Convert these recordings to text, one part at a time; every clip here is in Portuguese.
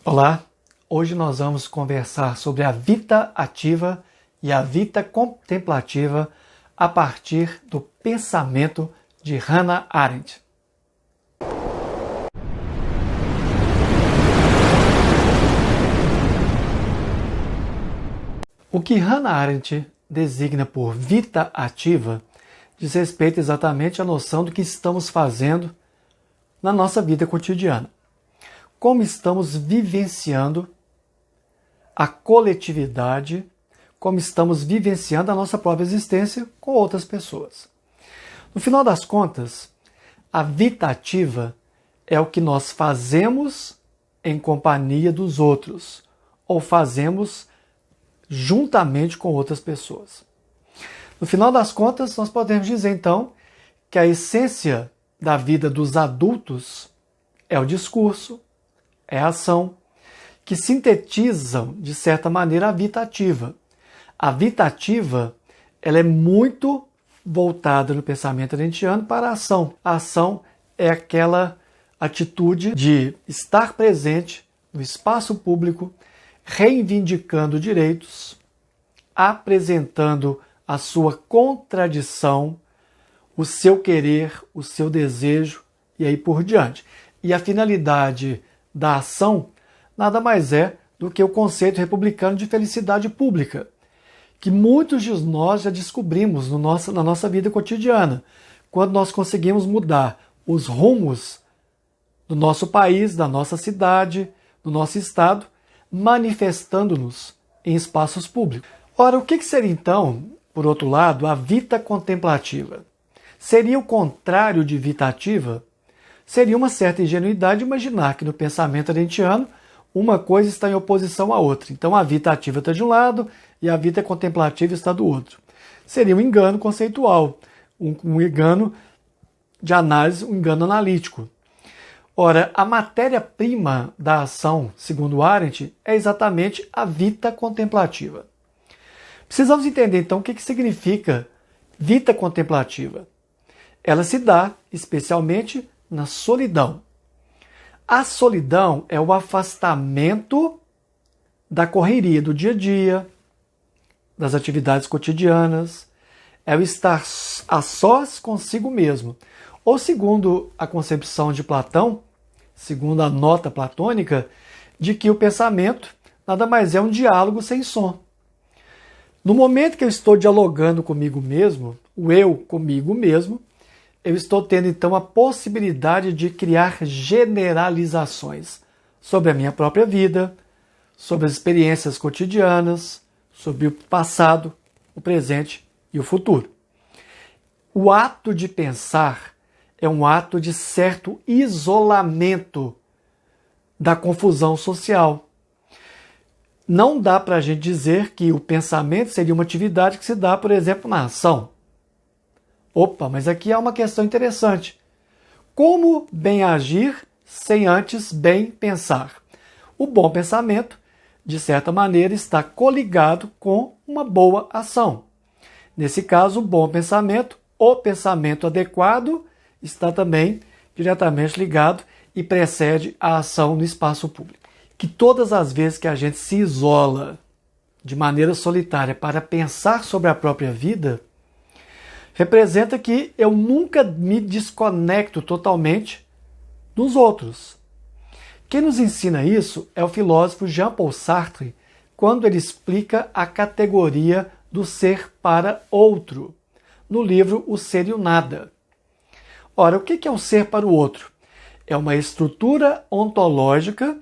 Olá, hoje nós vamos conversar sobre a vita ativa e a vita contemplativa a partir do pensamento de Hannah Arendt. O que Hannah Arendt designa por vita ativa diz respeito exatamente à noção do que estamos fazendo na nossa vida cotidiana. Como estamos vivenciando a coletividade, como estamos vivenciando a nossa própria existência com outras pessoas. No final das contas, a vita ativa é o que nós fazemos em companhia dos outros, ou fazemos juntamente com outras pessoas. No final das contas, nós podemos dizer então que a essência da vida dos adultos é o discurso, é a ação, que sintetizam, de certa maneira, a vita ativa. A vita ativa ela é muito voltada no pensamento arendtiano para a ação. A ação é aquela atitude de estar presente no espaço público, reivindicando direitos, apresentando a sua contradição, o seu querer, o seu desejo e aí por diante. E a finalidade da ação nada mais é do que o conceito republicano de felicidade pública, que muitos de nós já descobrimos na nossa vida cotidiana, quando nós conseguimos mudar os rumos do nosso país, da nossa cidade, do nosso estado, manifestando-nos em espaços públicos. Ora, o que seria então, por outro lado, a vita contemplativa? Seria o contrário de vita ativa? Seria uma certa ingenuidade imaginar que no pensamento arendtiano uma coisa está em oposição à outra. Então a vita ativa está de um lado e a vita contemplativa está do outro. Seria um engano conceitual, um engano de análise, um engano analítico. Ora, a matéria-prima da ação, segundo Arendt, é exatamente a vita contemplativa. Precisamos entender, então, o que significa vita contemplativa. Ela se dá, especialmente, na solidão. A solidão é o afastamento da correria do dia a dia, das atividades cotidianas, é o estar a sós consigo mesmo. Ou, segundo a concepção de Platão, segundo a nota platônica, de que o pensamento nada mais é um diálogo sem som. No momento que eu estou dialogando comigo mesmo, o eu comigo mesmo, eu estou tendo então a possibilidade de criar generalizações sobre a minha própria vida, sobre as experiências cotidianas, sobre o passado, o presente e o futuro. O ato de pensar é um ato de certo isolamento da confusão social. Não dá para a gente dizer que o pensamento seria uma atividade que se dá, por exemplo, na ação. Opa, mas aqui há uma questão interessante. Como bem agir sem antes bem pensar? O bom pensamento, de certa maneira, está coligado com uma boa ação. Nesse caso, o bom pensamento, o pensamento adequado, está também diretamente ligado e precede a ação no espaço público. Que todas as vezes que a gente se isola de maneira solitária para pensar sobre a própria vida, representa que eu nunca me desconecto totalmente dos outros. Quem nos ensina isso é o filósofo Jean-Paul Sartre, quando ele explica a categoria do ser para outro, no livro O Ser e o Nada. Ora, o que é o ser para o outro? É uma estrutura ontológica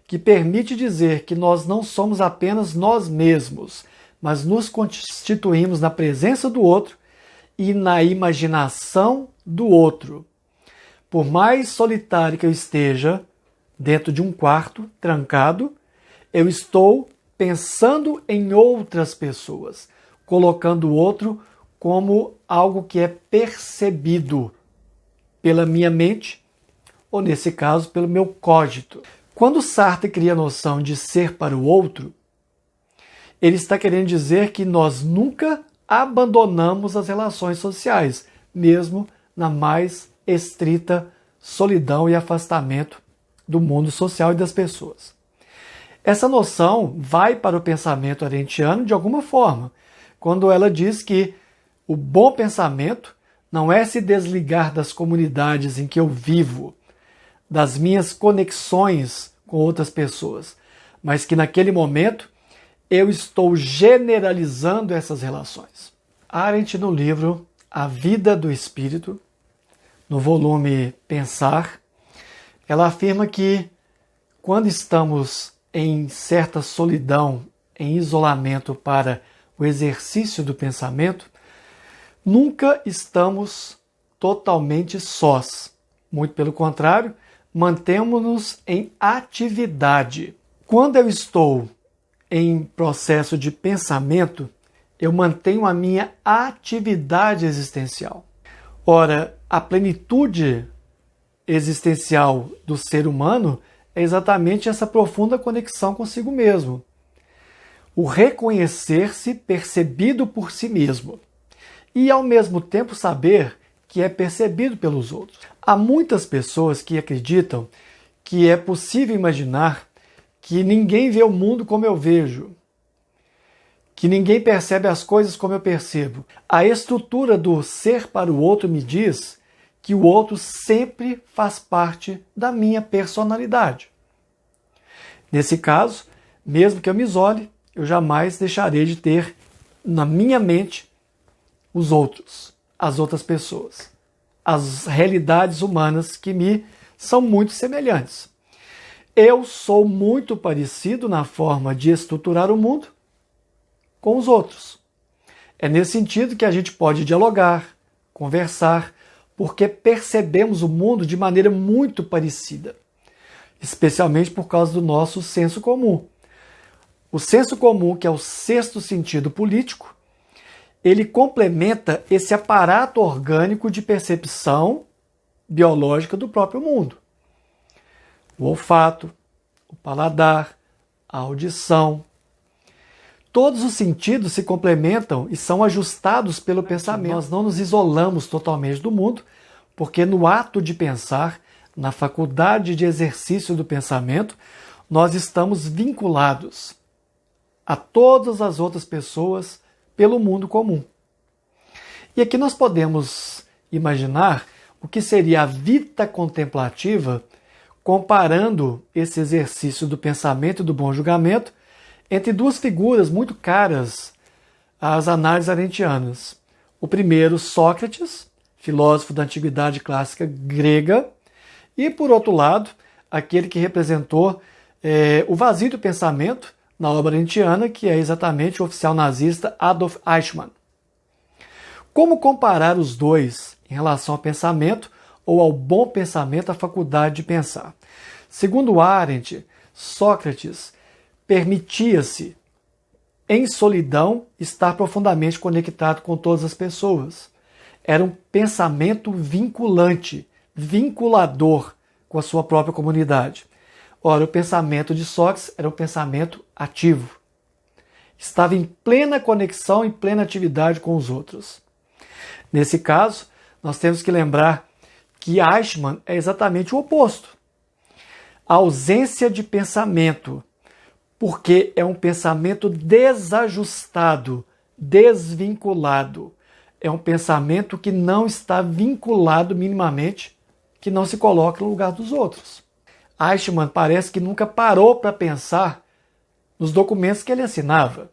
que permite dizer que nós não somos apenas nós mesmos, mas nos constituímos na presença do outro e na imaginação do outro. Por mais solitário que eu esteja dentro de um quarto, trancado, eu estou pensando em outras pessoas, colocando o outro como algo que é percebido pela minha mente, ou nesse caso, pelo meu cogito. Quando Sartre cria a noção de ser para o outro, ele está querendo dizer que nós nunca abandonamos as relações sociais, mesmo na mais estrita solidão e afastamento do mundo social e das pessoas. Essa noção vai para o pensamento arendtiano de alguma forma, quando ela diz que o bom pensamento não é se desligar das comunidades em que eu vivo, das minhas conexões com outras pessoas, mas que naquele momento eu estou generalizando essas relações. Arendt, no livro A Vida do Espírito, no volume Pensar, ela afirma que quando estamos em certa solidão, em isolamento para o exercício do pensamento, nunca estamos totalmente sós. Muito pelo contrário, mantemos-nos em atividade. Quando eu estou em processo de pensamento, eu mantenho a minha atividade existencial. Ora, a plenitude existencial do ser humano é exatamente essa profunda conexão consigo mesmo. O reconhecer-se percebido por si mesmo e, ao mesmo tempo, saber que é percebido pelos outros. Há muitas pessoas que acreditam que é possível imaginar que ninguém vê o mundo como eu vejo, que ninguém percebe as coisas como eu percebo. A estrutura do ser para o outro me diz que o outro sempre faz parte da minha personalidade. Nesse caso, mesmo que eu me isole, eu jamais deixarei de ter na minha mente os outros, as outras pessoas, as realidades humanas que me são muito semelhantes. Eu sou muito parecido na forma de estruturar o mundo com os outros. É nesse sentido que a gente pode dialogar, conversar, porque percebemos o mundo de maneira muito parecida, especialmente por causa do nosso senso comum. O senso comum, que é o sexto sentido político, ele complementa esse aparato orgânico de percepção biológica do próprio mundo. O olfato, o paladar, a audição. Todos os sentidos se complementam e são ajustados pelo pensamento. Nós não nos isolamos totalmente do mundo, porque no ato de pensar, na faculdade de exercício do pensamento, nós estamos vinculados a todas as outras pessoas pelo mundo comum. E aqui nós podemos imaginar o que seria a vida contemplativa comparando esse exercício do pensamento e do bom julgamento entre duas figuras muito caras às análises arendtianas. O primeiro, Sócrates, filósofo da antiguidade clássica grega, e, por outro lado, aquele que representou o vazio do pensamento na obra arendtiana, que é exatamente o oficial nazista Adolf Eichmann. Como comparar os dois em relação ao pensamento ou ao bom pensamento, a faculdade de pensar? Segundo Arendt, Sócrates permitia-se, em solidão, estar profundamente conectado com todas as pessoas. Era um pensamento vinculante, vinculador com a sua própria comunidade. Ora, o pensamento de Sócrates era um pensamento ativo. Estava em plena conexão, em plena atividade com os outros. Nesse caso, nós temos que lembrar que Eichmann é exatamente o oposto. A ausência de pensamento, porque é um pensamento desajustado, desvinculado. É um pensamento que não está vinculado minimamente, que não se coloca no lugar dos outros. Eichmann parece que nunca parou para pensar nos documentos que ele assinava.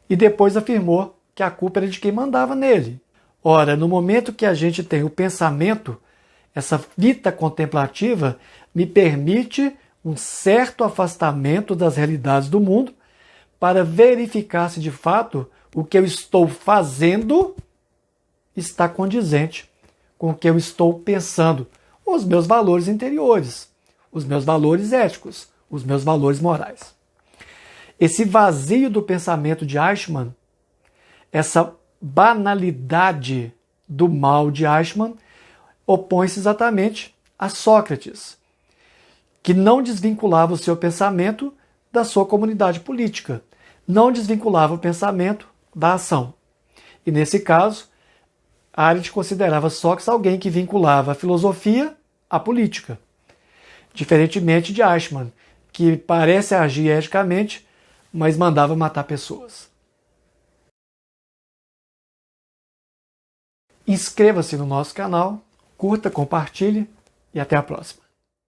E depois afirmou que a culpa era de quem mandava nele. Ora, no momento que a gente tem o pensamento, essa vida contemplativa me permite um certo afastamento das realidades do mundo para verificar se de fato o que eu estou fazendo está condizente com o que eu estou pensando, os meus valores interiores, os meus valores éticos, os meus valores morais. Esse vazio do pensamento de Eichmann, essa banalidade do mal de Eichmann, opõe-se exatamente a Sócrates, que não desvinculava o seu pensamento da sua comunidade política, não desvinculava o pensamento da ação. E nesse caso, Arendt considerava Sócrates alguém que vinculava a filosofia à política, diferentemente de Eichmann, que parece agir eticamente, mas mandava matar pessoas. Inscreva-se no nosso canal, curta, compartilhe e até a próxima.